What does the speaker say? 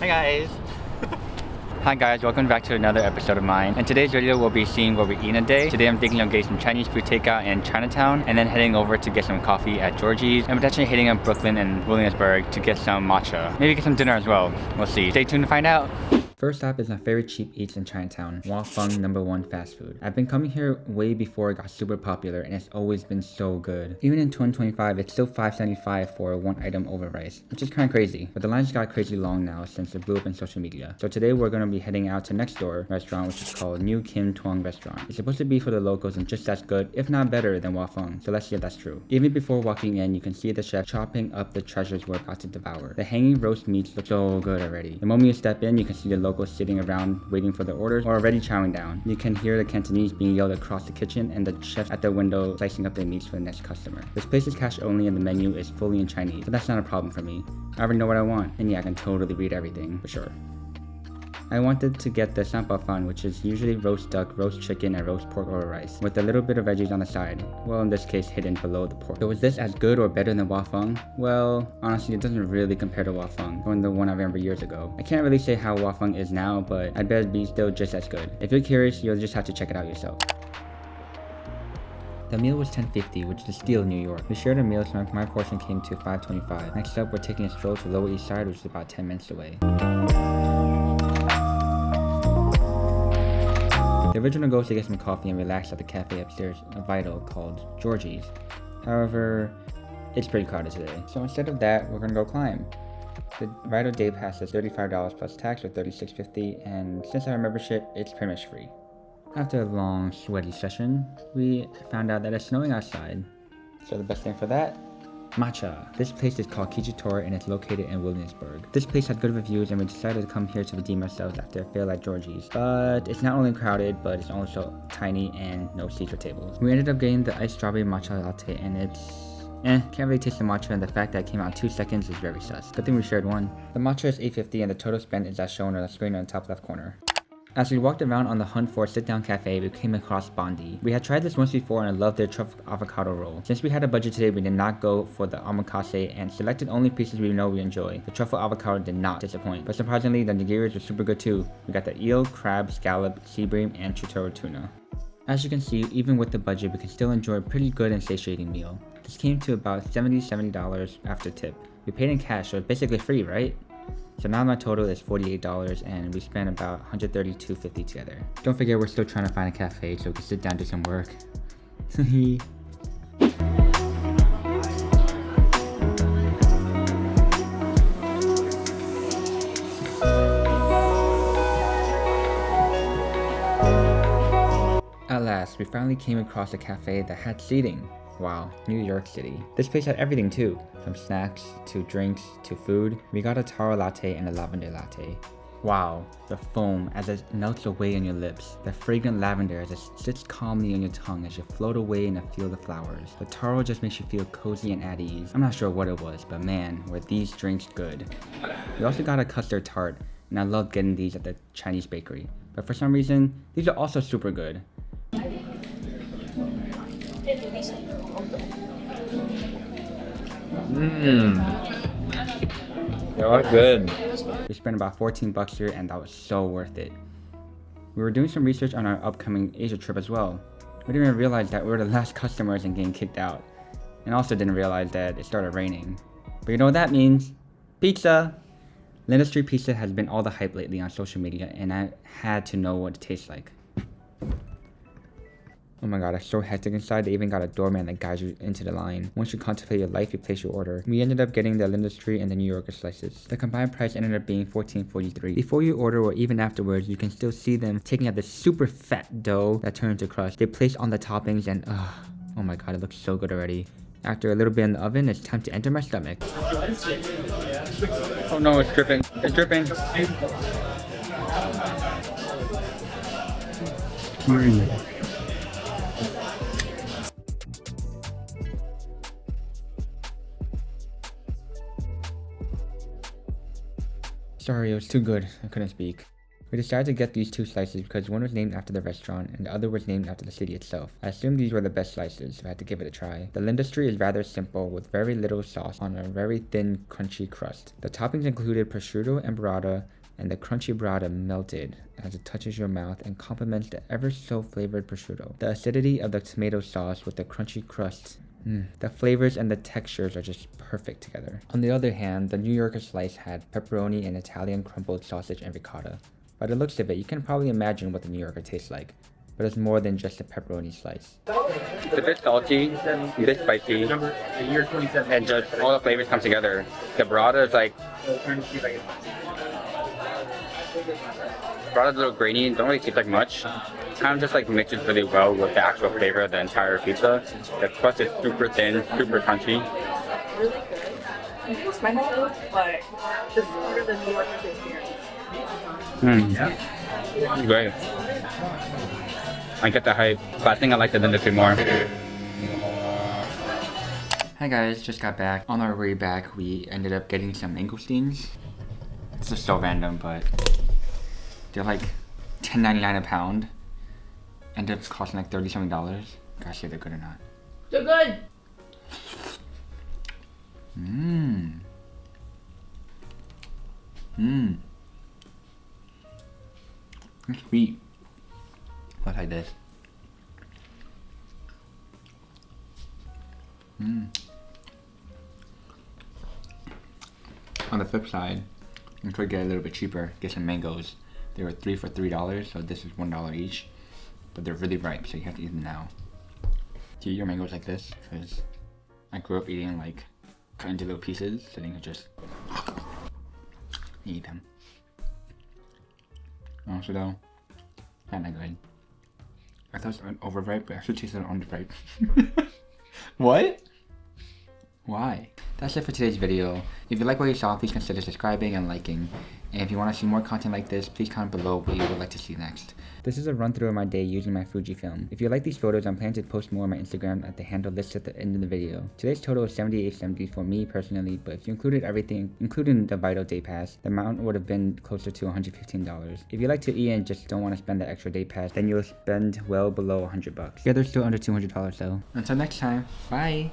Hi guys! Hi guys, welcome back to another episode of mine. In today's video, we'll be seeing what we eat in a day. Today I'm thinking of getting some Chinese food takeout in Chinatown and then heading over to get some coffee at Georgie's and potentially hitting up Brooklyn and Williamsburg to get some matcha. Maybe get some dinner as well. We'll see. Stay tuned to find out. First stop is my favorite cheap eats in Chinatown, Wafeng #1 fast food. I've been coming here way before it got super popular and it's always been so good. Even in 2025, it's still $5.75 for a one item over rice, which is kind of crazy. But the lines got crazy long now since it blew up in social media. So today we're going to be heading out to next door restaurant, which is called New Kim Tuong Restaurant. It's supposed to be for the locals and just as good, if not better than Wafeng. So let's see if that's true. Even before walking in, you can see the chef chopping up the treasures we're about to devour. The hanging roast meats look so good already. The moment you step in, you can see the locals sitting around waiting for their orders or already chowing down. You can hear the Cantonese being yelled across the kitchen and the chefs at the window slicing up their meats for the next customer. This place is cash only and the menu is fully in Chinese, but that's not a problem for me. I already know what I want, and yeah, I can totally read everything, for sure. I wanted to get the sampafan, which is usually roast duck, roast chicken, and roast pork over rice, with a little bit of veggies on the side. Well, in this case, hidden below the pork. So is this as good or better than Wafeng? Well, honestly, it doesn't really compare to Wafeng, from the one I remember years ago. I can't really say how Wafeng is now, but I bet it'd be still just as good. If you're curious, you'll just have to check it out yourself. The meal was $10.50, which is a steal in New York. We shared a meal, so my portion came to $5.25. Next up, we're taking a stroll to Lower East Side, which is about 10 minutes away. The original goal is to get some coffee and relax at the cafe upstairs, a Vital called Georgie's. However, it's pretty crowded today. So instead of that, we're gonna go climb. The Vital Day Pass is $35 plus tax or $36.50, and since our membership, it's pretty much free. After a long, sweaty session, we found out that it's snowing outside. So the best thing for that? Matcha. This place is called Kichitora and it's located in Williamsburg. This place had good reviews and we decided to come here to redeem ourselves after a fail at Georgie's. But it's not only crowded, but it's also tiny and no seats or tables. We ended up getting the iced strawberry matcha latte and it's can't really taste the matcha and the fact that it came out in 2 seconds is very sus. Good thing we shared one. The matcha is $8.50 and the total spend is as shown on the screen on the top left corner. As we walked around on the hunt for a sit-down cafe, we came across Bondi. We had tried this once before and I loved their truffle avocado roll. Since we had a budget today, we did not go for the omakase and selected only pieces we know we enjoy. The truffle avocado did not disappoint, but surprisingly, the nigiris were super good too. We got the eel, crab, scallop, sea bream, and chutoro tuna. As you can see, even with the budget, we can still enjoy a pretty good and satiating meal. This came to about $70 after tip. We paid in cash, so it's basically free, right? So now my total is $48 and we spent about $132.50 together. Don't forget we're still trying to find a cafe so we can sit down and do some work. At last, we finally came across a cafe that had seating. Wow, New York City. This place had everything too, from snacks to drinks to food. We got a taro latte and a lavender latte. Wow, the foam as it melts away on your lips. The fragrant lavender as it sits calmly on your tongue as you float away in a field of flowers. The taro just makes you feel cozy and at ease. I'm not sure what it was, but man, were these drinks good. We also got a custard tart, and I love getting these at the Chinese bakery. But for some reason, these are also super good. They are good. We spent about $14 here and that was so worth it. We were doing some research on our upcoming Asia trip as well. We didn't even realize that we were the last customers and getting kicked out. And also didn't realize that it started raining. But you know what that means? Pizza! Linda Street Pizza has been all the hype lately on social media and I had to know what it tastes like. Oh my god, it's so hectic inside. They even got a doorman that guides you into the line. Once you contemplate your life, you place your order. We ended up getting the Linda Street and the New Yorker slices. The combined price ended up being $14.43. Before you order or even afterwards, you can still see them taking out this super fat dough that turns to crust. They place on the toppings and oh my god, it looks so good already. After a little bit in the oven, it's time to enter my stomach. Oh no, it's dripping. It's dripping. Sorry, it was too good. I couldn't speak. We decided to get these two slices because one was named after the restaurant and the other was named after the city itself. I assumed these were the best slices, so I had to give it a try. The lindustry is rather simple with very little sauce on a very thin, crunchy crust. The toppings included prosciutto and burrata, and the crunchy burrata melted as it touches your mouth and complements the ever so flavored prosciutto. The acidity of the tomato sauce with the crunchy crust. The flavors and the textures are just perfect together. On the other hand, the New Yorker slice had pepperoni and Italian crumbled sausage and ricotta. By the looks of it, you can probably imagine what the New Yorker tastes like, but it's more than just a pepperoni slice. It's a bit salty, a bit spicy, and just all the flavors come together. The burrata is like... Burrata's a little grainy, don't really taste like much. Kind of just like mixes really well with the actual flavor of the entire pizza. The crust is super thin, super crunchy. Really good. I think it's spicy, but this is better than New Yorker's experience. It's great. I get the hype, but I think I like the industry more. Hi guys, just got back. On our way back, we ended up getting some langoustines. This is so random, but they're like $10.99 a pound. Ended up costing like $30-something. Gotta see if they're good or not. They're good! It's sweet. Looks like this. On the flip side, you could get a little bit cheaper, get some mangoes. They were 3 for $3, so this is $1 each. But they're really ripe, so you have to eat them now. Do you eat your mangoes like this? Because I grew up eating like cut into little pieces, so you can just eat them. Honestly though, not that good. I thought it was overripe, but it actually tasted underripe. What? Why? That's it for today's video. If you like what you saw, please consider subscribing and liking. And if you want to see more content like this, please comment below what you would like to see next. This is a run through of my day using my Fujifilm. If you like these photos, I'm planning to post more on my Instagram at the handle listed at the end of the video. Today's total is $78.70 for me personally, but if you included everything, including the Vital Day Pass, the amount would have been closer to $115. If you like to eat and just don't want to spend the extra day pass, then you'll spend well below $100. Yeah, they're still under $200 though. Until next time, bye!